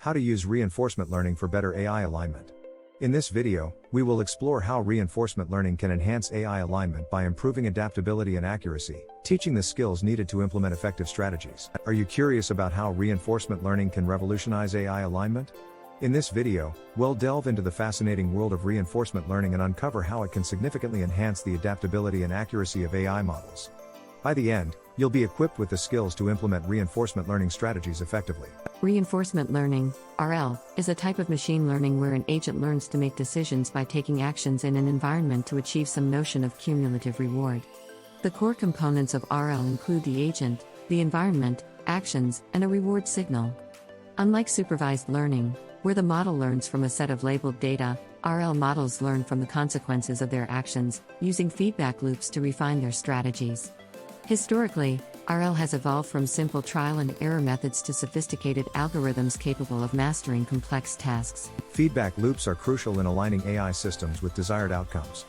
How to use reinforcement learning for better AI alignment. In this video, we will explore how reinforcement learning can enhance AI alignment by improving adaptability and accuracy, teaching the skills needed to implement effective strategies. Are you curious about how reinforcement learning can revolutionize AI alignment? In this video, we'll delve into the fascinating world of reinforcement learning and uncover how it can significantly enhance the adaptability and accuracy of AI models. By the end, you'll be equipped with the skills to implement reinforcement learning strategies effectively. Reinforcement learning, RL, is a type of machine learning where an agent learns to make decisions by taking actions in an environment to achieve some notion of cumulative reward. The core components of RL include the agent, the environment, actions, and a reward signal. Unlike supervised learning, where the model learns from a set of labeled data, RL models learn from the consequences of their actions, using feedback loops to refine their strategies. Historically, RL has evolved from simple trial and error methods to sophisticated algorithms capable of mastering complex tasks. Feedback loops are crucial in aligning AI systems with desired outcomes.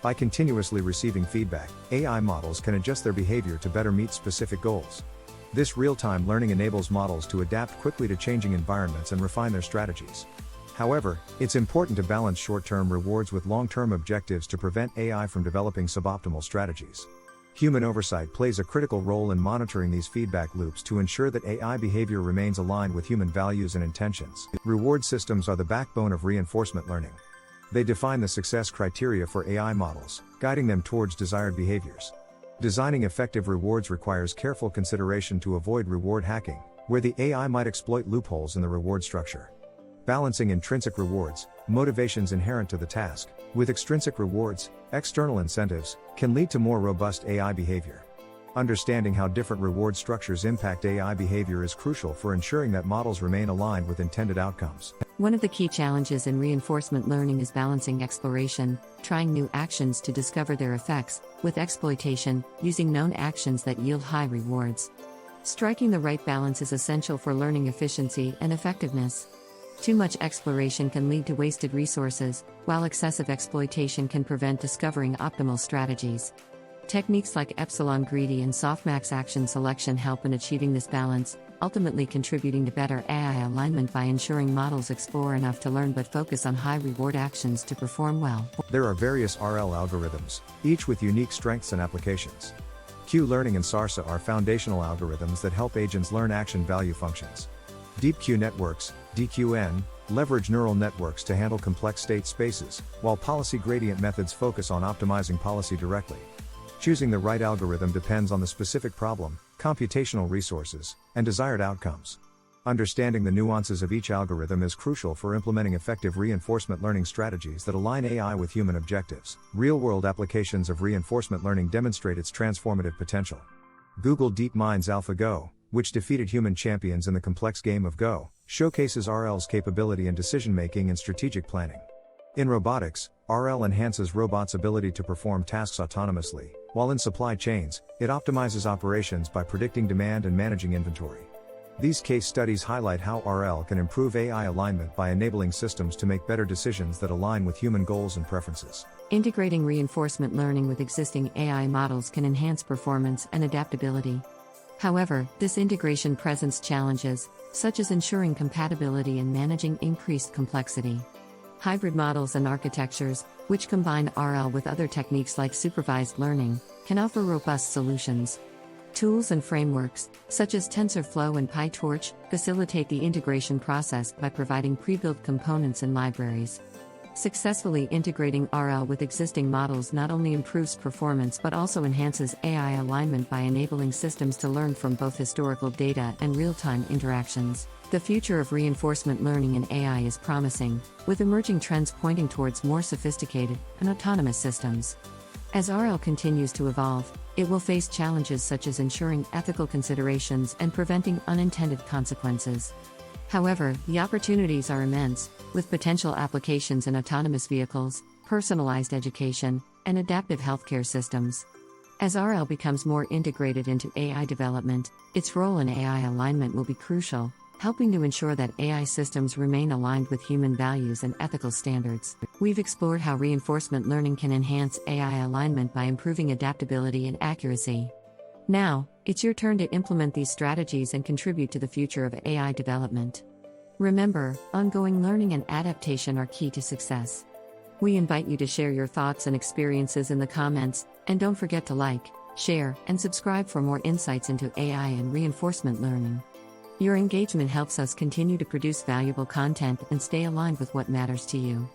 By continuously receiving feedback, AI models can adjust their behavior to better meet specific goals. This real-time learning enables models to adapt quickly to changing environments and refine their strategies. However, it's important to balance short-term rewards with long-term objectives to prevent AI from developing suboptimal strategies. Human oversight plays a critical role in monitoring these feedback loops to ensure that AI behavior remains aligned with human values and intentions. Reward systems are the backbone of reinforcement learning. They define the success criteria for AI models, guiding them towards desired behaviors. Designing effective rewards requires careful consideration to avoid reward hacking, where the AI might exploit loopholes in the reward structure. Balancing intrinsic rewards, motivations inherent to the task, with extrinsic rewards, external incentives, can lead to more robust AI behavior. Understanding how different reward structures impact AI behavior is crucial for ensuring that models remain aligned with intended outcomes. One of the key challenges in reinforcement learning is balancing exploration, trying new actions to discover their effects, with exploitation, using known actions that yield high rewards. Striking the right balance is essential for learning efficiency and effectiveness. Too much exploration can lead to wasted resources, while excessive exploitation can prevent discovering optimal strategies. Techniques like epsilon greedy and softmax action selection help in achieving this balance, ultimately contributing to better AI alignment by ensuring models explore enough to learn but focus on high reward actions to perform well. There are various RL algorithms, each with unique strengths and applications. Q-learning and SARSA are foundational algorithms that help agents learn action value functions. DeepQ networks, DQN, leverage neural networks to handle complex state spaces, while policy gradient methods focus on optimizing policy directly. Choosing the right algorithm depends on the specific problem, computational resources, and desired outcomes. Understanding the nuances of each algorithm is crucial for implementing effective reinforcement learning strategies that align AI with human objectives. Real-world applications of reinforcement learning demonstrate its transformative potential. Google DeepMind's AlphaGo, which defeated human champions in the complex game of Go, showcases RL's capability in decision-making and strategic planning. In robotics, RL enhances robots' ability to perform tasks autonomously, while in supply chains, it optimizes operations by predicting demand and managing inventory. These case studies highlight how RL can improve AI alignment by enabling systems to make better decisions that align with human goals and preferences. Integrating reinforcement learning with existing AI models can enhance performance and adaptability. However, this integration presents challenges, such as ensuring compatibility and managing increased complexity. Hybrid models and architectures, which combine RL with other techniques like supervised learning, can offer robust solutions. Tools and frameworks, such as TensorFlow and PyTorch, facilitate the integration process by providing pre-built components and libraries. Successfully integrating RL with existing models not only improves performance but also enhances AI alignment by enabling systems to learn from both historical data and real-time interactions. The future of reinforcement learning in AI is promising, with emerging trends pointing towards more sophisticated and autonomous systems. As RL continues to evolve, it will face challenges such as ensuring ethical considerations and preventing unintended consequences. However, the opportunities are immense, with potential applications in autonomous vehicles, personalized education, and adaptive healthcare systems. As RL becomes more integrated into AI development, its role in AI alignment will be crucial, helping to ensure that AI systems remain aligned with human values and ethical standards. We've explored how reinforcement learning can enhance AI alignment by improving adaptability and accuracy. Now, it's your turn to implement these strategies and contribute to the future of AI development. Remember, ongoing learning and adaptation are key to success. We invite you to share your thoughts and experiences in the comments, and don't forget to like, share, and subscribe for more insights into AI and reinforcement learning. Your engagement helps us continue to produce valuable content and stay aligned with what matters to you.